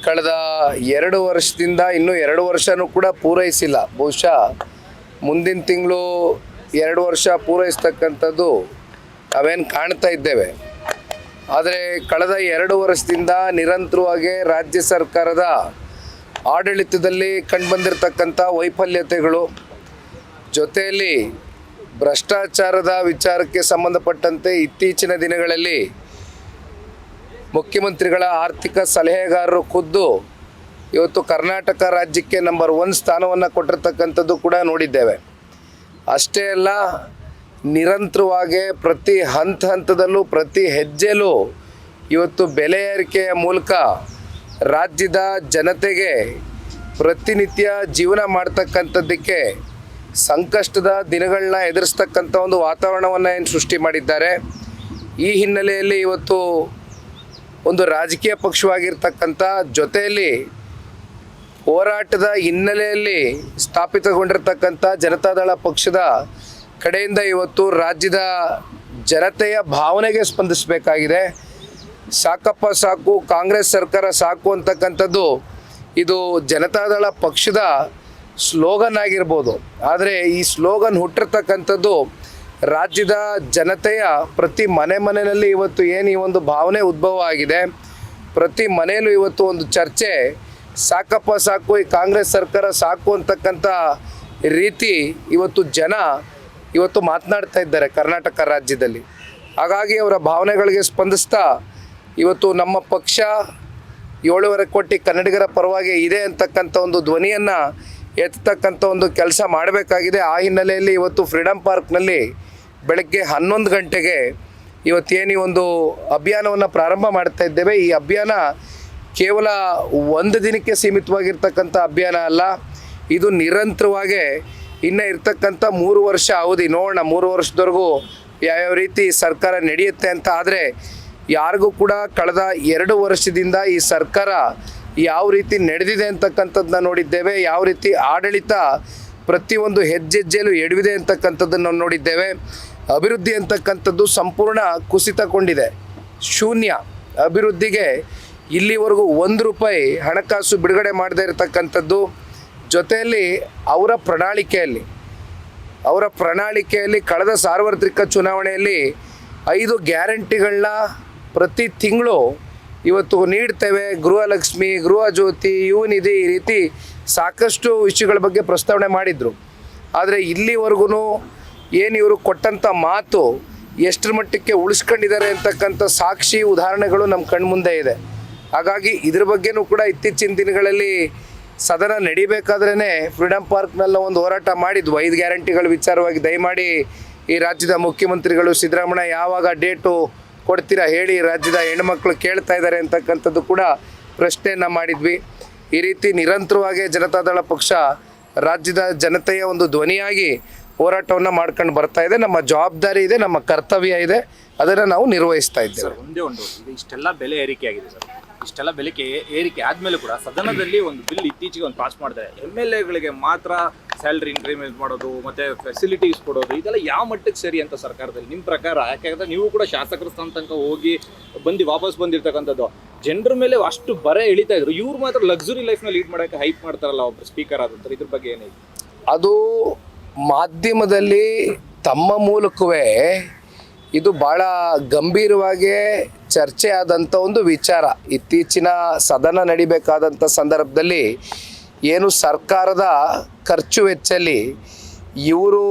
ಕಳೆದ 2 ವರ್ಷದಿಂದ ಇನ್ನೂ 2 ವರ್ಷನೂ ಕೂಡ ಪೂರೈಸಿಲ್ಲ. ಬಹುಶಃ ಮುಂದಿನ ತಿಂಗಳು 2 ವರ್ಷ ಪೂರೈಸ್ತಕ್ಕಂಥದ್ದು ನಾವೇನು ಕಾಣ್ತಾ ಇದ್ದೇವೆ. ಆದರೆ ಕಳೆದ 2 ವರ್ಷದಿಂದ ನಿರಂತರವಾಗಿ ರಾಜ್ಯ ಸರ್ಕಾರದ ಆಡಳಿತದಲ್ಲಿ ಕಂಡುಬಂದಿರತಕ್ಕಂಥ ವೈಫಲ್ಯತೆಗಳು ಜೊತೆಯಲ್ಲಿ ಭ್ರಷ್ಟಾಚಾರದ ವಿಚಾರಕ್ಕೆ ಸಂಬಂಧಪಟ್ಟಂತೆ ಇತ್ತೀಚಿನ ದಿನಗಳಲ್ಲಿ ಮುಖ್ಯಮಂತ್ರಿಗಳ ಆರ್ಥಿಕ ಸಲಹೆಗಾರರು ಖುದ್ದು ಇವತ್ತು ಕರ್ನಾಟಕ ರಾಜ್ಯಕ್ಕೆ ನಂಬರ್ 1 ಸ್ಥಾನವನ್ನು ಕೊಟ್ಟಿರ್ತಕ್ಕಂಥದ್ದು ಕೂಡ ನೋಡಿದ್ದೇವೆ. ಅಷ್ಟೇ ಅಲ್ಲ, ನಿರಂತರವಾಗಿ ಪ್ರತಿ ಹಂತದಲ್ಲೂ ಪ್ರತಿ ಹೆಜ್ಜೆಯಲ್ಲೂ ಇವತ್ತು ಬೆಲೆ ಏರಿಕೆಯ ಮೂಲಕ ರಾಜ್ಯದ ಜನತೆಗೆ ಪ್ರತಿನಿತ್ಯ ಜೀವನ ಮಾಡ್ತಕ್ಕಂಥದ್ದಕ್ಕೆ ಸಂಕಷ್ಟದ ದಿನಗಳನ್ನ ಎದುರಿಸ್ತಕ್ಕಂಥ ಒಂದು ವಾತಾವರಣವನ್ನು ಏನು ಸೃಷ್ಟಿ ಮಾಡಿದ್ದಾರೆ. ಈ ಹಿನ್ನೆಲೆಯಲ್ಲಿ ಇವತ್ತು ಒಂದು ರಾಜಕೀಯ ಪಕ್ಷವಾಗಿರ್ತಕ್ಕಂಥ ಜೊತೆಯಲ್ಲಿ ಹೋರಾಟದ ಹಿನ್ನೆಲೆಯಲ್ಲಿ ಸ್ಥಾಪಿತಗೊಂಡಿರ್ತಕ್ಕಂಥ ಜನತಾದಳ ಪಕ್ಷದ ಕಡೆಯಿಂದ ಇವತ್ತು ರಾಜ್ಯದ ಜನತೆಯ ಭಾವನೆಗೆ ಸ್ಪಂದಿಸಬೇಕಾಗಿದೆ. ಸಾಕಪ್ಪ ಸಾಕು, ಕಾಂಗ್ರೆಸ್ ಸರ್ಕಾರ ಸಾಕು ಅಂತಕ್ಕಂಥದ್ದು ಇದು ಜನತಾದಳ ಪಕ್ಷದ ಸ್ಲೋಗನ್ ಆಗಿರ್ಬೋದು. ಆದರೆ ಈ ಸ್ಲೋಗನ್ ಹುಟ್ಟಿರ್ತಕ್ಕಂಥದ್ದು ರಾಜ್ಯದ ಜನತೆಯ ಪ್ರತಿ ಮನೆಯಲ್ಲಿ ಇವತ್ತು ಏನು ಈ ಒಂದು ಭಾವನೆ ಉದ್ಭವ ಆಗಿದೆ. ಪ್ರತಿ ಮನೆಯಲ್ಲೂ ಇವತ್ತು ಒಂದು ಚರ್ಚೆ, ಸಾಕಪ್ಪ ಸಾಕು, ಈ ಕಾಂಗ್ರೆಸ್ ಸರ್ಕಾರ ಸಾಕು ಅಂತಕ್ಕಂಥ ರೀತಿ ಇವತ್ತು ಜನ ಇವತ್ತು ಮಾತನಾಡ್ತಾ ಇದ್ದಾರೆ ಕರ್ನಾಟಕ ರಾಜ್ಯದಲ್ಲಿ. ಹಾಗಾಗಿ ಅವರ ಭಾವನೆಗಳಿಗೆ ಸ್ಪಂದಿಸ್ತಾ ಇವತ್ತು ನಮ್ಮ ಪಕ್ಷ 7.5 ಕೋಟಿ ಕನ್ನಡಿಗರ ಪರವಾಗಿ ಇದೆ ಅಂತಕ್ಕಂಥ ಒಂದು ಧ್ವನಿಯನ್ನು ಎತ್ತತಕ್ಕಂಥ ಒಂದು ಕೆಲಸ ಮಾಡಬೇಕಾಗಿದೆ. ಆ ಹಿನ್ನೆಲೆಯಲ್ಲಿ ಇವತ್ತು ಫ್ರೀಡಮ್ ಪಾರ್ಕ್ನಲ್ಲಿ ಬೆಳಗ್ಗೆ 11 ಗಂಟೆಗೆ ಇವತ್ತೇನು ಈ ಒಂದು ಅಭಿಯಾನವನ್ನು ಪ್ರಾರಂಭ ಮಾಡ್ತಾ ಇದ್ದೇವೆ. ಈ ಅಭಿಯಾನ ಕೇವಲ 1 ದಿನಕ್ಕೆ ಸೀಮಿತವಾಗಿರ್ತಕ್ಕಂಥ ಅಭಿಯಾನ ಅಲ್ಲ, ಇದು ನಿರಂತರವಾಗಿ ಇನ್ನು ಇರ್ತಕ್ಕಂಥ 3 ವರ್ಷ ಅವಧಿ ನೋಡೋಣ. 3 ವರ್ಷದವರೆಗೂ ಯಾವ್ಯಾವ ರೀತಿ ಸರ್ಕಾರ ನಡೆಯುತ್ತೆ ಅಂತ. ಆದರೆ ಯಾರಿಗೂ ಕೂಡ ಕಳೆದ 2 ವರ್ಷದಿಂದ ಈ ಸರ್ಕಾರ ಯಾವ ರೀತಿ ನಡೆದಿದೆ ಅಂತಕ್ಕಂಥದ್ದನ್ನ ನೋಡಿದ್ದೇವೆ. ಯಾವ ರೀತಿ ಆಡಳಿತ ಪ್ರತಿಯೊಂದು ಹೆಜ್ಜೆಯಲ್ಲೂ ಎಡವಿದೆ ಅಂತಕ್ಕಂಥದ್ದನ್ನು ನೋಡಿದ್ದೇವೆ. ಅಭಿವೃದ್ಧಿ ಅಂತಕ್ಕಂಥದ್ದು ಸಂಪೂರ್ಣ ಕುಸಿತಗೊಂಡಿದೆ, ಶೂನ್ಯ. ಅಭಿವೃದ್ಧಿಗೆ ಇಲ್ಲಿವರೆಗೂ 1 ರೂಪಾಯಿ ಹಣಕಾಸು ಬಿಡುಗಡೆ ಮಾಡದೇ ಇರತಕ್ಕಂಥದ್ದು. ಜೊತೆಯಲ್ಲಿ ಅವರ ಪ್ರಣಾಳಿಕೆಯಲ್ಲಿ ಕಳೆದ ಸಾರ್ವತ್ರಿಕ ಚುನಾವಣೆಯಲ್ಲಿ 5 ಗ್ಯಾರಂಟಿಗಳನ್ನ ಪ್ರತಿ ತಿಂಗಳು ಇವತ್ತು ನೀಡ್ತೇವೆ. ಗೃಹಲಕ್ಷ್ಮಿ, ಗೃಹ ಜ್ಯೋತಿ, ಯುವ ನಿಧಿ, ಈ ರೀತಿ ಸಾಕಷ್ಟು ವಿಷಯಗಳ ಬಗ್ಗೆ ಪ್ರಸ್ತಾವನೆ ಮಾಡಿದರು. ಆದರೆ ಇಲ್ಲಿವರೆಗೂ ಏನು ಇವರು ಕೊಟ್ಟಂಥ ಮಾತು ಎಷ್ಟರ ಮಟ್ಟಕ್ಕೆ ಉಳಿಸ್ಕೊಂಡಿದ್ದಾರೆ ಅಂತಕ್ಕಂಥ ಸಾಕ್ಷಿ ಉದಾಹರಣೆಗಳು ನಮ್ಮ ಕಣ್ಮುಂದೆ ಇದೆ. ಹಾಗಾಗಿ ಇದ್ರ ಬಗ್ಗೆನೂ ಕೂಡ ಇತ್ತೀಚಿನ ದಿನಗಳಲ್ಲಿ ಸದನ ನಡಿಬೇಕಾದ್ರೇ ಫ್ರೀಡಮ್ ಪಾರ್ಕ್ನೆಲ್ಲ ಒಂದು ಹೋರಾಟ ಮಾಡಿದ್ವು 5 ಗ್ಯಾರಂಟಿಗಳ ವಿಚಾರವಾಗಿ. ದಯಮಾಡಿ ಈ ರಾಜ್ಯದ ಮುಖ್ಯಮಂತ್ರಿಗಳು ಸಿದ್ದರಾಮಯ್ಯ ಯಾವಾಗ ಡೇಟು ಕೊಡ್ತೀರಾ ಹೇಳಿ, ರಾಜ್ಯದ ಹೆಣ್ಮಕ್ಳು ಕೇಳ್ತಾ ಇದ್ದಾರೆ ಅಂತಕ್ಕಂಥದ್ದು ಕೂಡ ಪ್ರಶ್ನೆಯನ್ನು ಮಾಡಿದ್ವಿ. ಈ ರೀತಿ ನಿರಂತರವಾಗಿ ಜನತಾದಳ ಪಕ್ಷ ರಾಜ್ಯದ ಜನತೆಯ ಒಂದು ಧ್ವನಿಯಾಗಿ ಹೋರಾಟವನ್ನು ಮಾಡ್ಕೊಂಡು ಬರ್ತಾ ಇದೆ. ನಮ್ಮ ಜವಾಬ್ದಾರಿ ಇದೆ, ನಮ್ಮ ಕರ್ತವ್ಯ ಇದೆ, ಅದನ್ನು ನಾವು ನಿರ್ವಹಿಸ್ತಾ ಇದ್ದೇವೆ. ಒಂದೇ ಒಂದು ಇಷ್ಟೆಲ್ಲ ಬೆಲೆ ಏರಿಕೆ ಆಗಿದೆ ಸರ್. ಇಷ್ಟೆಲ್ಲ ಬೆಲೆ ಏರಿಕೆ ಆದಮೇಲೆ ಕೂಡ ಸದನದಲ್ಲಿ ಒಂದು ಬಿಲ್ ಇತ್ತೀಚೆಗೆ ಒಂದು ಪಾಸ್ ಮಾಡಿದ್ದಾರೆ. MLAಗಳಿಗೆ ಮಾತ್ರ ಸ್ಯಾಲ್ರಿ ಇನ್ಕ್ರಿಮೆಂಟ್ ಮಾಡೋದು ಮತ್ತು ಫೆಸಿಲಿಟೀಸ್ ಕೊಡೋದು, ಇದೆಲ್ಲ ಯಾವ ಮಟ್ಟಕ್ಕೆ ಸರಿ ಅಂತ ಸರ್ಕಾರದಲ್ಲಿ ನಿಮ್ಮ ಪ್ರಕಾರ? ಯಾಕೆಂದರೆ ನೀವು ಕೂಡ ಶಾಸಕರ ಸ್ಥಾನ ತನಕ ಹೋಗಿ ವಾಪಸ್ ಬಂದಿರ್ತಕ್ಕಂಥದ್ದು. ಜನರ ಮೇಲೆ ಅಷ್ಟು ಬರ ಎಳಿತಾ ಇದ್ರು, ಇವ್ರು ಮಾತ್ರ ಲಕ್ಸುರಿ ಲೈಫ್ನ ಲೀಡ್ ಮಾಡೋಕ್ಕೆ ಹೈಪ್ ಮಾಡ್ತಾರಲ್ಲ ಒಬ್ಬರು ಸ್ಪೀಕರ್ ಆದಂತಾರೆ. ಇದ್ರ ಬಗ್ಗೆ ಏನಿದೆ? ಅದು ಮಾಧ್ಯಮದಲ್ಲಿ ತಮ್ಮ ಮೂಲಕವೇ ಇದು ಭಾಳ ಗಂಭೀರವಾಗಿ ಚರ್ಚೆ ಆದಂಥ ಒಂದು ವಿಚಾರ. ಇತ್ತೀಚಿನ ಸದನ ನಡಿಬೇಕಾದಂಥ ಸಂದರ್ಭದಲ್ಲಿ ಏನು ಸರ್ಕಾರದ ಖರ್ಚು ವೆಚ್ಚಲ್ಲಿ ಇವರು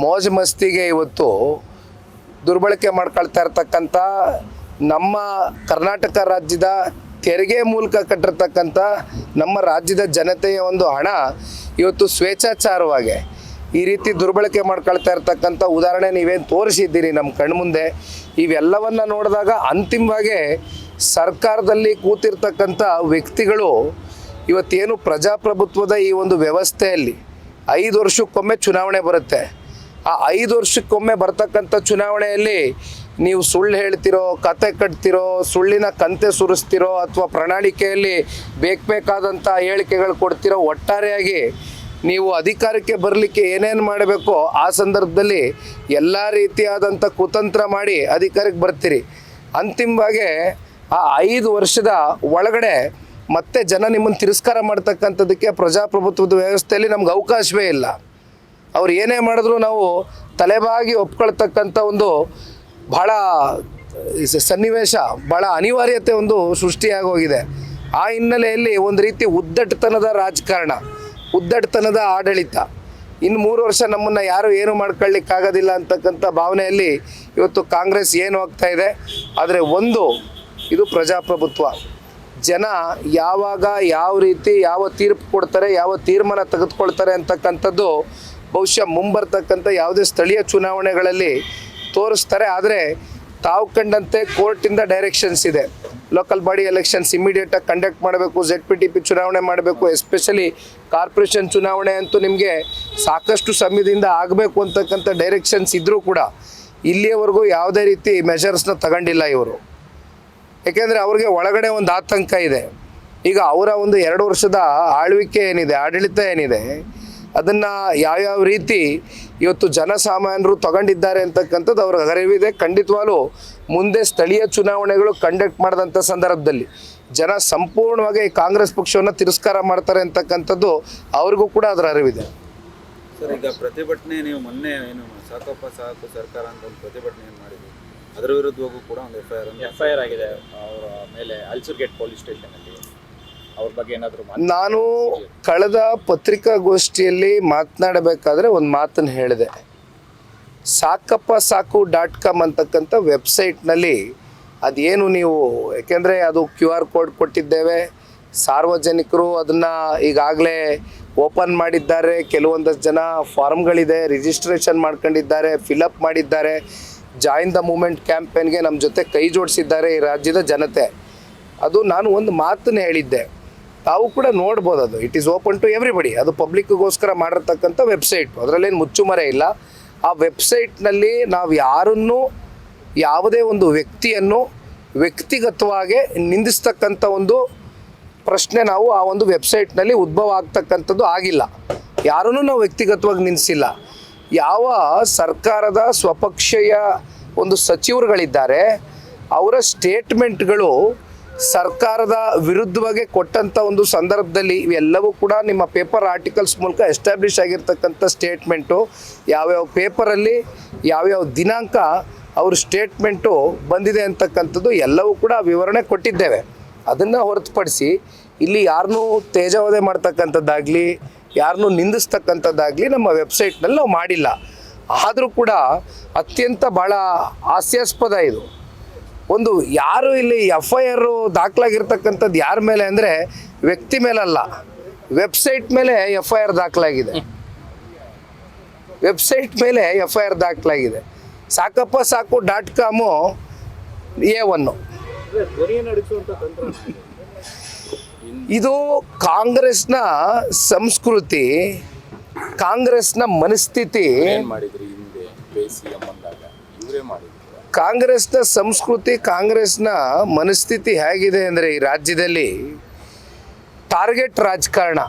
ಮೋಜು ಮಸ್ತಿಗೆ ಇವತ್ತು ದುರ್ಬಳಕೆ ಮಾಡ್ಕೊಳ್ತಾ ಇರ್ತಕ್ಕಂಥ ನಮ್ಮ ಕರ್ನಾಟಕ ರಾಜ್ಯದ ತೆರಿಗೆ ಮೂಲಕ ಕಟ್ಟಿರ್ತಕ್ಕಂಥ ನಮ್ಮ ರಾಜ್ಯದ ಜನತೆಯ ಒಂದು ಹಣ ಇವತ್ತು ಸ್ವೇಚ್ಛಾಚಾರವಾಗಿ ಈ ರೀತಿ ದುರ್ಬಳಕೆ ಮಾಡ್ಕೊಳ್ತಾ ಇರ್ತಕ್ಕಂಥ ಉದಾಹರಣೆ ನೀವೇನು ತೋರಿಸಿದ್ದೀರಿ ನಮ್ಮ ಕಣ್ಮುಂದೆ. ಇವೆಲ್ಲವನ್ನು ನೋಡಿದಾಗ ಅಂತಿಮವಾಗಿ ಸರ್ಕಾರದಲ್ಲಿ ಕೂತಿರ್ತಕ್ಕಂಥ ವ್ಯಕ್ತಿಗಳು ಇವತ್ತೇನು ಪ್ರಜಾಪ್ರಭುತ್ವದ ಈ ಒಂದು ವ್ಯವಸ್ಥೆಯಲ್ಲಿ 5 ವರ್ಷಕ್ಕೊಮ್ಮೆ ಚುನಾವಣೆ ಬರುತ್ತೆ. ಆ 5 ವರ್ಷಕ್ಕೊಮ್ಮೆ ಬರ್ತಕ್ಕಂಥ ಚುನಾವಣೆಯಲ್ಲಿ ನೀವು ಸುಳ್ಳು ಹೇಳ್ತಿರೋ, ಕತೆ ಕಟ್ತಿರೋ, ಸುಳ್ಳಿನ ಕಂತೆ ಸುರಿಸ್ತಿರೋ, ಅಥವಾ ಪ್ರಣಾಳಿಕೆಯಲ್ಲಿ ಬೇಕಾದಂಥ ಹೇಳಿಕೆಗಳು ಕೊಡ್ತಿರೋ, ಒಟ್ಟಾರೆಯಾಗಿ ನೀವು ಅಧಿಕಾರಕ್ಕೆ ಬರಲಿಕ್ಕೆ ಏನೇನು ಮಾಡಬೇಕೋ ಆ ಸಂದರ್ಭದಲ್ಲಿ ಎಲ್ಲ ರೀತಿಯಾದಂಥ ಕುತಂತ್ರ ಮಾಡಿ ಅಧಿಕಾರಕ್ಕೆ ಬರ್ತೀರಿ. ಅಂತಿಮವಾಗಿ ಆ 5 ವರ್ಷದ ಒಳಗಡೆ ಮತ್ತೆ ಜನ ನಿಮ್ಮನ್ನು ತಿರಸ್ಕಾರ ಮಾಡ್ತಕ್ಕಂಥದ್ದಕ್ಕೆ ಪ್ರಜಾಪ್ರಭುತ್ವದ ವ್ಯವಸ್ಥೆಯಲ್ಲಿ ನಮ್ಗೆ ಅವಕಾಶವೇ ಇಲ್ಲ. ಅವ್ರು ಏನೇ ಮಾಡಿದ್ರು ನಾವು ತಲೆಬಾಗಿ ಒಪ್ಕೊಳ್ತಕ್ಕಂಥ ಒಂದು ಭಾಳ ಸನ್ನಿವೇಶ, ಭಾಳ ಅನಿವಾರ್ಯತೆ ಒಂದು ಸೃಷ್ಟಿಯಾಗೋಗಿದೆ. ಆ ಹಿನ್ನೆಲೆಯಲ್ಲಿ ಒಂದು ರೀತಿ ಉದ್ದಟತನದ ರಾಜಕಾರಣ, ಉದ್ದಟತನದ ಆಡಳಿತ, ಇನ್ನು 3 ವರ್ಷ ನಮ್ಮನ್ನು ಯಾರು ಏನು ಮಾಡ್ಕೊಳ್ಳಿಕ್ಕಾಗೋದಿಲ್ಲ ಅಂತಕ್ಕಂಥ ಭಾವನೆಯಲ್ಲಿ ಇವತ್ತು ಕಾಂಗ್ರೆಸ್ ಏನು ಆಗ್ತಾ ಇದೆ. ಆದರೆ ಇದು ಪ್ರಜಾಪ್ರಭುತ್ವ. ಜನ ಯಾವಾಗ ಯಾವ ರೀತಿ ಯಾವ ತೀರ್ಪು ಕೊಡ್ತಾರೆ, ಯಾವ ತೀರ್ಮಾನ ತೆಗೆದುಕೊಳ್ತಾರೆ ಅಂತಕ್ಕಂಥದ್ದು ಬಹುಶಃ ಮುಂಬರ್ತಕ್ಕಂಥ ಯಾವುದೇ ಸ್ಥಳೀಯ ಚುನಾವಣೆಗಳಲ್ಲಿ ತೋರಿಸ್ತಾರೆ. ಆದರೆ ತಾವು ಕಂಡಂತೆ ಕೋರ್ಟಿಂದ ಡೈರೆಕ್ಷನ್ಸ್ ಇದೆ. ಲೋಕಲ್ ಬಾಡಿ ಎಲೆಕ್ಷನ್ಸ್ ಇಮಿಡಿಯೇಟಾಗಿ ಕಂಡಕ್ಟ್ ಮಾಡಬೇಕು, ZPTP ಚುನಾವಣೆ ಮಾಡಬೇಕು, ಎಸ್ಪೆಷಲಿ ಕಾರ್ಪೊರೇಷನ್ ಚುನಾವಣೆ ಅಂತೂ ನಿಮಗೆ ಸಾಕಷ್ಟು ಸಮಯದಿಂದ ಆಗಬೇಕು ಅಂತಕ್ಕಂಥ ಡೈರೆಕ್ಷನ್ಸ್ ಇದ್ದರೂ ಕೂಡ ಇಲ್ಲಿಯವರೆಗೂ ಯಾವುದೇ ರೀತಿ ಮೆಷರ್ಸ್ನ ತಗೊಂಡಿಲ್ಲ ಇವರು. ಏಕೆಂದರೆ ಅವ್ರಿಗೆ ಒಳಗಡೆ ಒಂದು ಆತಂಕ ಇದೆ. ಈಗ ಅವರ ಒಂದು 2 ವರ್ಷದ ಆಳ್ವಿಕೆ ಏನಿದೆ, ಆಡಳಿತ ಏನಿದೆ, ಅದನ್ನು ಯಾವ್ಯಾವ ರೀತಿ ಇವತ್ತು ಜನಸಾಮಾನ್ಯರು ತಗೊಂಡಿದ್ದಾರೆ ಅಂತಕ್ಕಂಥದ್ದು ಅವ್ರಿಗೆ ಅರಿವಿದೆ. ಖಂಡಿತವಾಗ್ಲೂ ಮುಂದೆ ಸ್ಥಳೀಯ ಚುನಾವಣೆಗಳು ಕಂಡಕ್ಟ್ ಮಾಡಿದಂಥ ಸಂದರ್ಭದಲ್ಲಿ ಜನ ಸಂಪೂರ್ಣವಾಗಿ ಈ ಕಾಂಗ್ರೆಸ್ ಪಕ್ಷವನ್ನು ತಿರಸ್ಕಾರ ಮಾಡ್ತಾರೆ ಅಂತಕ್ಕಂಥದ್ದು ಅವ್ರಿಗೂ ಕೂಡ ಅದರ ಅರಿವಿದೆ. ಸರ್, ಈಗ ಪ್ರತಿಭಟನೆ ನೀವು ಮೊನ್ನೆ ಏನು ಸಾಕಪ್ಪ ಸಾಕು ಸರ್ಕಾರ ಅಂತ ಒಂದು ಪ್ರತಿಭಟನೆ ಮಾಡಿದ್ವಿ, ಅದರ ವಿರುದ್ಧವಾಗೂ ಕೂಡ ಒಂದು FIR ಆಗಿದೆ ಅವರ ಮೇಲೆ ಅಲ್ಸೂರ್ಗೇಟ್ ಪೊಲೀಸ್ ಸ್ಟೇಷನಲ್ಲಿ. ಅವ್ರ ಬಗ್ಗೆ ಏನಾದರೂ ನಾನು ಕಳೆದ ಪತ್ರಿಕಾಗೋಷ್ಠಿಯಲ್ಲಿ ಮಾತನಾಡಬೇಕಾದ್ರೆ ಒಂದು ಮಾತನ್ನು ಹೇಳಿದೆ. ಸಾಕಪ್ಪ ಸಾಕು .com ಅಂತಕ್ಕಂಥ ವೆಬ್ಸೈಟ್ನಲ್ಲಿ ಅದೇನು ನೀವು, ಯಾಕೆಂದರೆ ಅದು QR ಕೋಡ್ ಕೊಟ್ಟಿದ್ದೇವೆ, ಸಾರ್ವಜನಿಕರು ಅದನ್ನು ಈಗಾಗಲೇ ಓಪನ್ ಮಾಡಿದ್ದಾರೆ. ಕೆಲವೊಂದಷ್ಟು ಜನ ಫಾರ್ಮ್ಗಳಿದೆ, ರಿಜಿಸ್ಟ್ರೇಷನ್ ಮಾಡ್ಕೊಂಡಿದ್ದಾರೆ, ಫಿಲಪ್ ಮಾಡಿದ್ದಾರೆ. ಜಾಯಿನ್ ದ ಮೂಮೆಂಟ್ ಕ್ಯಾಂಪೇನ್ಗೆ ನಮ್ಮ ಜೊತೆ ಕೈ ಜೋಡಿಸಿದ್ದಾರೆ ಈ ರಾಜ್ಯದ ಜನತೆ. ಅದು ನಾನು ಒಂದು ಮಾತನ್ನು ಹೇಳಿದ್ದೆ, ತಾವು ಕೂಡ ನೋಡ್ಬೋದು. ಅದು it is open to everybody. ಅದು ಪಬ್ಲಿಕ್ಗೋಸ್ಕರ ಮಾಡಿರ್ತಕ್ಕಂಥ ವೆಬ್ಸೈಟ್, ಅದರಲ್ಲೇನು ಮುಚ್ಚುಮರೆ ಇಲ್ಲ. ಆ ವೆಬ್ಸೈಟ್ನಲ್ಲಿ ನಾವು ಯಾರನ್ನು, ಯಾವುದೇ ಒಂದು ವ್ಯಕ್ತಿಯನ್ನು ವ್ಯಕ್ತಿಗತವಾಗಿ ನಿಂದಿಸ್ತಕ್ಕಂಥ ಒಂದು ಪ್ರಶ್ನೆ ನಾವು ಆ ಒಂದು ವೆಬ್ಸೈಟ್ನಲ್ಲಿ ಉದ್ಭವ ಆಗ್ತಕ್ಕಂಥದ್ದು ಆಗಿಲ್ಲ. ಯಾರನ್ನೂ ನಾವು ವ್ಯಕ್ತಿಗತವಾಗಿ ನಿಂದಿಸಿಲ್ಲ. ಯಾವ ಸರ್ಕಾರದ ಸ್ವಪಕ್ಷೀಯ ಒಂದು ಸಚಿವರುಗಳಿದ್ದಾರೆ ಅವರ ಸ್ಟೇಟ್ಮೆಂಟ್ಗಳು ಸರ್ಕಾರದ ವಿರುದ್ಧವಾಗಿ ಕೊಟ್ಟಂಥ ಒಂದು ಸಂದರ್ಭದಲ್ಲಿ ಇವೆಲ್ಲವೂ ಕೂಡ ನಿಮ್ಮ ಪೇಪರ್ ಆರ್ಟಿಕಲ್ಸ್ ಮೂಲಕ ಎಸ್ಟಾಬ್ಲಿಷ್ ಆಗಿರ್ತಕ್ಕಂಥ ಸ್ಟೇಟ್ಮೆಂಟು, ಯಾವ್ಯಾವ ಪೇಪರಲ್ಲಿ ಯಾವ್ಯಾವ ದಿನಾಂಕ ಅವ್ರ ಸ್ಟೇಟ್ಮೆಂಟು ಬಂದಿದೆ ಅಂತಕ್ಕಂಥದ್ದು ಎಲ್ಲವೂ ಕೂಡ ವಿವರಣೆ ಕೊಟ್ಟಿದ್ದೇವೆ. ಅದನ್ನು ಹೊರತುಪಡಿಸಿ ಇಲ್ಲಿ ಯಾರನ್ನೂ ತೇಜಾವಧೆ ಮಾಡ್ತಕ್ಕಂಥದ್ದಾಗಲಿ, ಯಾರನ್ನೂ ನಿಂದಿಸ್ತಕ್ಕಂಥದ್ದಾಗಲಿ ನಮ್ಮ ವೆಬ್ಸೈಟ್ನಲ್ಲಿ ನಾವು ಮಾಡಿಲ್ಲ. ಆದರೂ ಕೂಡ ಅತ್ಯಂತ ಭಾಳ ಹಾಸ್ಯಾಸ್ಪದ ಇದು. ಒಂದು ಯಾರು ಇಲ್ಲಿ FIR ದಾಖಲಾಗಿರ್ತಕ್ಕಂಥದ್ದು ಯಾರ ಮೇಲೆ ಅಂದರೆ ವ್ಯಕ್ತಿ ಮೇಲಲ್ಲ, ವೆಬ್ಸೈಟ್ ಮೇಲೆ FIR ದಾಖಲಾಗಿದೆ. ವೆಬ್ಸೈಟ್ ಮೇಲೆ FIR ದಾಖಲಾಗಿದೆ. ಸಾಕಪ್ಪ ಸಾಕು .com A1. ಇದು ಕಾಂಗ್ರೆಸ್ನ ಸಂಸ್ಕೃತಿ, ಕಾಂಗ್ರೆಸ್ನ ಮನಸ್ಥಿತಿ. ಕಾಂಗ್ರೆಸ್ನ ಸಂಸ್ಕೃತಿ, ಕಾಂಗ್ರೆಸ್ನ ಮನಸ್ಥಿತಿ ಹೇಗಿದೆ ಅಂದರೆ ಈ ರಾಜ್ಯದಲ್ಲಿ ಟಾರ್ಗೆಟ್ ರಾಜಕಾರಣ.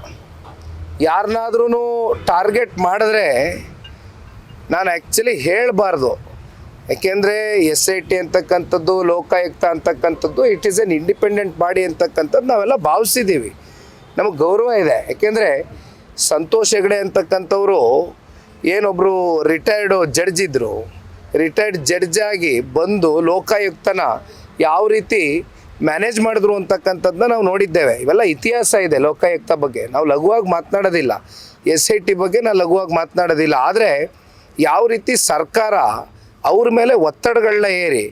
ಯಾರನ್ನಾದ್ರೂ ಟಾರ್ಗೆಟ್ ಮಾಡಿದ್ರೆ ನಾನು ಆ್ಯಕ್ಚುಲಿ ಹೇಳಬಾರ್ದು, ಯಾಕೆಂದರೆ SIT ಅಂತಕ್ಕಂಥದ್ದು, ಲೋಕಾಯುಕ್ತ ಅಂತಕ್ಕಂಥದ್ದು it is N independent body ಅಂತಕ್ಕಂಥದ್ದು ನಾವೆಲ್ಲ ಭಾವಿಸಿದ್ದೀವಿ, ನಮಗೆ ಗೌರವ ಇದೆ. ಯಾಕೆಂದರೆ ಸಂತೋಷ್ ಹೆಗಡೆ ಅಂತಕ್ಕಂಥವ್ರು ಏನೊಬ್ಬರು ರಿಟೈರ್ಡ್ ಜಡ್ಜ್ ಇದ್ದರು, ರಿಟೈರ್ಡ್ ಜಡ್ಜಾಗಿ ಬಂದು ಲೋಕಾಯುಕ್ತನ ಯಾವ ರೀತಿ ಮ್ಯಾನೇಜ್ ಮಾಡಿದ್ರು ಅಂತಕ್ಕಂಥದ್ದನ್ನ ನಾವು ನೋಡಿದ್ದೇವೆ. ಇವೆಲ್ಲ ಇತಿಹಾಸ ಇದೆ ಲೋಕಾಯುಕ್ತ ಬಗ್ಗೆ, ನಾವು ಲಘುವಾಗಿ ಮಾತನಾಡೋದಿಲ್ಲ. SIT ಬಗ್ಗೆ ನಾವು ಲಘುವಾಗಿ ಮಾತನಾಡೋದಿಲ್ಲ. ಆದರೆ ಯಾವ ರೀತಿ ಸರ್ಕಾರ ಅವ್ರ ಮೇಲೆ ಒತ್ತಡಗಳನ್ನ ಏರಿ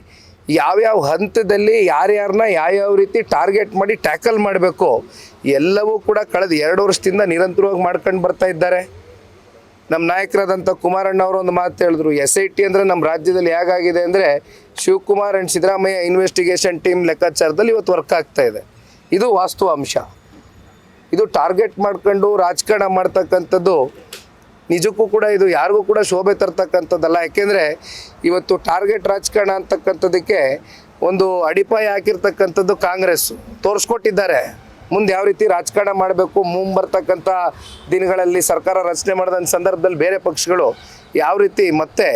ಯಾವ್ಯಾವ ಹಂತದಲ್ಲಿ ಯಾರ್ಯಾರನ್ನ ಯಾವ್ಯಾವ ರೀತಿ ಟಾರ್ಗೆಟ್ ಮಾಡಿ ಟ್ಯಾಕಲ್ ಮಾಡಬೇಕು ಎಲ್ಲವೂ ಕೂಡ ಕಳೆದ 2 ವರ್ಷದಿಂದ ನಿರಂತರವಾಗಿ ಮಾಡ್ಕೊಂಡು ಬರ್ತಾ ಇದ್ದಾರೆ. ನಮ್ಮ ನಾಯಕರಾದಂಥ ಕುಮಾರಣ್ಣ ಅವರು ಒಂದು ಮಾತು ಹೇಳಿದ್ರು, SIT ಅಂದರೆ ನಮ್ಮ ರಾಜ್ಯದಲ್ಲಿ ಹೇಗಾಗಿದೆ ಅಂದರೆ Shivakumar and Siddaramaiah investigation team ಲೆಕ್ಕಾಚಾರದಲ್ಲಿ ಇವತ್ತು ವರ್ಕ್ ಆಗ್ತಾ ಇದೆ. ಇದು ವಾಸ್ತವಾಂಶ. ಇದು ಟಾರ್ಗೆಟ್ ಮಾಡ್ಕೊಂಡು ರಾಜಕಾರಣ ಮಾಡ್ತಕ್ಕಂಥದ್ದು ನಿಜಕ್ಕೂ ಕೂಡ ಇದು ಯಾರಿಗೂ ಕೂಡ ಶೋಭೆ ತರ್ತಕ್ಕಂಥದ್ದಲ್ಲ. ಯಾಕೆಂದರೆ ಇವತ್ತು ಟಾರ್ಗೆಟ್ ರಾಜಕಾರಣ ಅಂತಕ್ಕಂಥದ್ದಕ್ಕೆ ಒಂದು ಅಡಿಪಾಯ ಹಾಕಿರ್ತಕ್ಕಂಥದ್ದು ಕಾಂಗ್ರೆಸ್ ತೋರಿಸ್ಕೊಟ್ಟಿದ್ದಾರೆ. ಮುಂದೆ ಯಾವ ರೀತಿ ರಾಜಕಾರಣ ಮಾಡಬೇಕು, ಮುಂಬರ್ತಕ್ಕಂಥ ದಿನಗಳಲ್ಲಿ ಸರ್ಕಾರ ರಚನೆ ಮಾಡಿದ ಸಂದರ್ಭದಲ್ಲಿ ಬೇರೆ ಪಕ್ಷಗಳು ಯಾವ ರೀತಿ ಮತ್ತೆ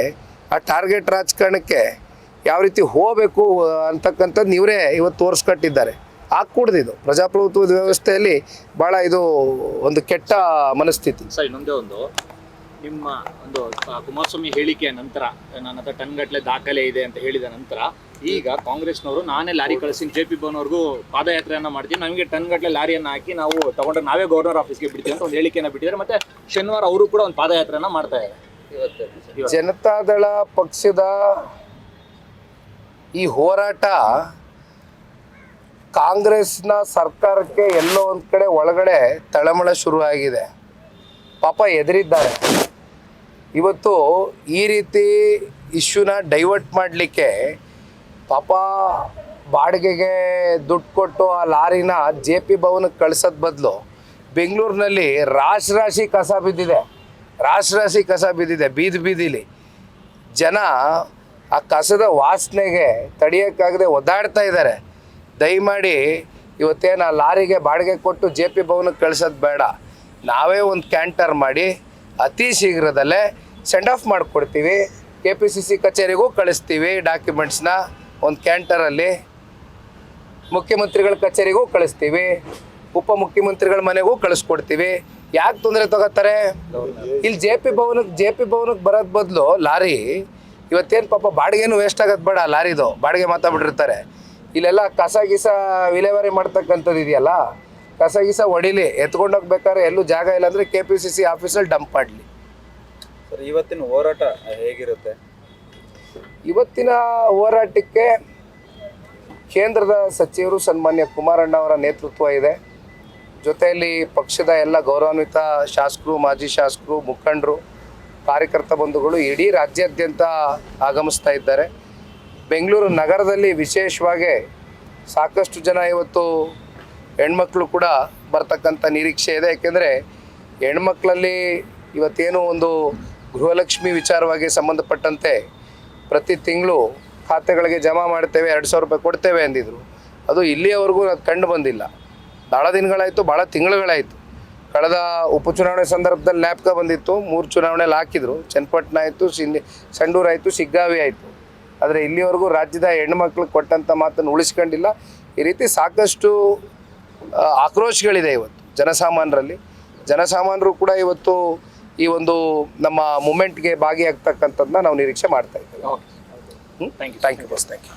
ಆ ಟಾರ್ಗೆಟ್ ರಾಜಕಾರಣಕ್ಕೆ ಯಾವ ರೀತಿ ಹೋಗಬೇಕು ಅಂತಕ್ಕಂಥದ್ದು ಇವರೇ ಇವತ್ತು ತೋರಿಸ್ಕೊಟ್ಟಿದ್ದಾರೆ. ಆಗ್ಕೂಡ್ದು. ಇದು ಪ್ರಜಾಪ್ರಭುತ್ವದ ವ್ಯವಸ್ಥೆಯಲ್ಲಿ ಭಾಳ ಇದು ಒಂದು ಕೆಟ್ಟ ಮನಸ್ಥಿತಿ. ಸರ್ ಇನ್ನೊಂದೇ ಒಂದು, ನಿಮ್ಮ ಒಂದು ಕುಮಾರಸ್ವಾಮಿ ಹೇಳಿಕೆಯ ನಂತರ ನನ್ನ ಹತ್ರ ಟನ್ ಗಟ್ಟಲೆ ದಾಖಲೆ ಇದೆ ಅಂತ ಹೇಳಿದ ನಂತರ ಈಗ ಕಾಂಗ್ರೆಸ್ನವರು ನಾನೇ ಲಾರಿ ಕಳಿಸಿ JP ಭವನ್ವರೆಗೂ ಪಾದಯಾತ್ರೆಯನ್ನ ಮಾಡ್ತೀವಿ, ನಮಗೆ ಟನ್ ಗಟ್ಟಲೆ ಲಾರಿಯನ್ನು ಹಾಕಿ ನಾವು ತಗೊಂಡ್ರೆ ನಾವೇ ಗವರ್ನರ್ ಆಫೀಸ್ಗೆ ಬಿಡ್ತೀವಿ ಅಂತ ಒಂದು ಹೇಳಿಕೆಯನ್ನು ಬಿಟ್ಟಿದ್ದಾರೆ. ಮತ್ತೆ ಶನಿವಾರ ಅವರು ಕೂಡ ಒಂದು ಪಾದಯಾತ್ರೆಯನ್ನ ಮಾಡ್ತಾ ಇದ್ದಾರೆ. ಜನತಾದಳ ಪಕ್ಷದ ಈ ಹೋರಾಟ ಕಾಂಗ್ರೆಸ್ನ ಸರ್ಕಾರಕ್ಕೆ ಎಲ್ಲೋ ಒಂದು ಕಡೆ ಒಳಗಡೆ ತಳಮಳ ಶುರುವಾಗಿದೆ. ಪಾಪ ಎದುರಿದ್ದಾರೆ. ಇವತ್ತು ಈ ರೀತಿ ಇಶ್ಯೂನ ಡೈವರ್ಟ್ ಮಾಡಲಿಕ್ಕೆ ಪಾಪ ಬಾಡಿಗೆಗೆ ದುಡ್ಡು ಕೊಟ್ಟು ಆ ಲಾರಿನ JP ಭವನಕ್ಕೆ ಕಳ್ಸೋದ್ ಬದಲು ಬೆಂಗಳೂರಿನಲ್ಲಿ ರಾಶಿ ಕಸ ಬಿದ್ದಿದೆ, ರಾಶಿ ಕಸ ಬಿದ್ದಿದೆ ಬೀದಿ ಬೀದಿಲಿ. ಜನ ಆ ಕಸದ ವಾಸನೆಗೆ ತಡೆಯೋಕ್ಕಾಗದೆ ಒದ್ದಾಡ್ತಾ ಇದ್ದಾರೆ. ದಯಮಾಡಿ ಇವತ್ತೇನು ಆ ಲಾರಿಗೆ ಬಾಡಿಗೆ ಕೊಟ್ಟು JP ಭವನಕ್ಕೆ ಕಳ್ಸೋದು ಬೇಡ, ನಾವೇ ಒಂದು ಕ್ಯಾಂಟರ್ ಮಾಡಿ ಅತಿ ಶೀಘ್ರದಲ್ಲೇ ಸೆಂಡ್ ಆಫ್ ಮಾಡಿಕೊಡ್ತೀವಿ. KPCC ಕಚೇರಿಗೂ ಕಳಿಸ್ತೀವಿ ಡಾಕ್ಯುಮೆಂಟ್ಸ್ನ ಒಂದು ಕ್ಯಾಂಟರಲ್ಲಿ. ಮುಖ್ಯಮಂತ್ರಿಗಳ ಕಚೇರಿಗೂ ಕಳಿಸ್ತೀವಿ, ಉಪಮುಖ್ಯಮಂತ್ರಿಗಳ ಮನೆಗೂ ಕಳಿಸ್ಕೊಡ್ತೀವಿ. ಯಾಕೆ ತೊಂದರೆ ತಗೋತಾರೆ? ಇಲ್ಲಿ JP ಭವನಕ್ಕೆ ಬರೋದು ಬದಲು ಲಾರಿ ಇವತ್ತೇನು ಪಾಪ ಬಾಡಿಗೆನೂ ವೇಸ್ಟ್ ಆಗೋದು ಬೇಡ, ಲಾರಿದು ಬಾಡಿಗೆ ಮಾತಾಡ್ಬಿಟ್ಟಿರ್ತಾರೆ. ಇಲ್ಲೆಲ್ಲ ಕಸ ಗೀಸ ವಿಲೇವಾರಿ ಮಾಡ್ತಕ್ಕಂಥದ್ದು ಇದೆಯಲ್ಲ, ಕಸ ಗೀಸ ಹೊಡಿಲಿ, ಎತ್ಕೊಂಡೋಗ್ಬೇಕಾದ್ರೆ ಎಲ್ಲೂ ಜಾಗ ಇಲ್ಲ ಅಂದರೆ KPCC ಆಫೀಸಲ್ಲಿ ಡಂಪ್ ಮಾಡಲಿ. ಸರ್ ಇವತ್ತಿನ ಹೋರಾಟ ಹೇಗಿರುತ್ತೆ? ಇವತ್ತಿನ ಹೋರಾಟಕ್ಕೆ ಕೇಂದ್ರದ ಸಚಿವರು ಸನ್ಮಾನ್ಯ ಕುಮಾರಣ್ಣ ಅವರ ನೇತೃತ್ವ ಇದೆ. ಜೊತೆಯಲ್ಲಿ ಪಕ್ಷದ ಎಲ್ಲ ಗೌರವಾನ್ವಿತ ಶಾಸಕರು, ಮಾಜಿ ಶಾಸಕರು, ಮುಖಂಡರು, ಕಾರ್ಯಕರ್ತ ಬಂಧುಗಳು ಇಡೀ ರಾಜ್ಯಾದ್ಯಂತ ಆಗಮಿಸ್ತಾ ಇದ್ದಾರೆ. ಬೆಂಗಳೂರು ನಗರದಲ್ಲಿ ವಿಶೇಷವಾಗಿ ಸಾಕಷ್ಟು ಜನ ಇವತ್ತು ಹೆಣ್ಮಕ್ಳು ಕೂಡ ಬರ್ತಕ್ಕಂಥ ನಿರೀಕ್ಷೆ ಇದೆ. ಯಾಕೆಂದರೆ ಹೆಣ್ಮಕ್ಳಲ್ಲಿ ಇವತ್ತೇನು ಒಂದು ಗೃಹಲಕ್ಷ್ಮಿ ವಿಚಾರವಾಗಿ ಸಂಬಂಧಪಟ್ಟಂತೆ ಪ್ರತಿ ತಿಂಗಳು ಖಾತೆಗಳಿಗೆ ಜಮಾ ಮಾಡ್ತೇವೆ, 2,000 ರೂಪಾಯಿ ಕೊಡ್ತೇವೆ ಅಂದಿದ್ರು. ಅದು ಇಲ್ಲಿಯವರೆಗೂ ಅದು ಕಂಡು ಬಂದಿಲ್ಲ. ಭಾಳ ದಿನಗಳಾಯಿತು, ಭಾಳ ತಿಂಗಳುಗಳಾಯಿತು. ಕಳೆದ ಉಪಚುನಾವಣೆ ಸಂದರ್ಭದಲ್ಲಿ ಜ್ಞಾಪಕ ಬಂದಿತ್ತು, 3 ಚುನಾವಣೆಯಲ್ಲಿ ಹಾಕಿದರು. ಚನ್ನಪಟ್ಟಣ ಆಯಿತು, ಸಂಡೂರು ಆಯಿತು, ಶಿಗ್ಗಾವಿ ಆಯಿತು. ಆದರೆ ಇಲ್ಲಿವರೆಗೂ ರಾಜ್ಯದ ಹೆಣ್ಮಕ್ಳು ಕೊಟ್ಟಂಥ ಮಾತನ್ನು ಉಳಿಸ್ಕೊಂಡಿಲ್ಲ. ಈ ರೀತಿ ಸಾಕಷ್ಟು ಆಕ್ರೋಶಗಳಿದೆ ಇವತ್ತು ಜನಸಾಮಾನ್ಯರಲ್ಲಿ. ಜನಸಾಮಾನ್ಯರು ಕೂಡ ಇವತ್ತು ಈ ಒಂದು ನಮ್ಮ ಮೂಮೆಂಟ್ಗೆ ಭಾಗಿಯಾಗ್ತಕ್ಕಂಥದ್ದನ್ನ ನಾವು ನಿರೀಕ್ಷೆ ಮಾಡ್ತಾ ಇದ್ದೇವೆ. Thank you. Thank you boss, thank you.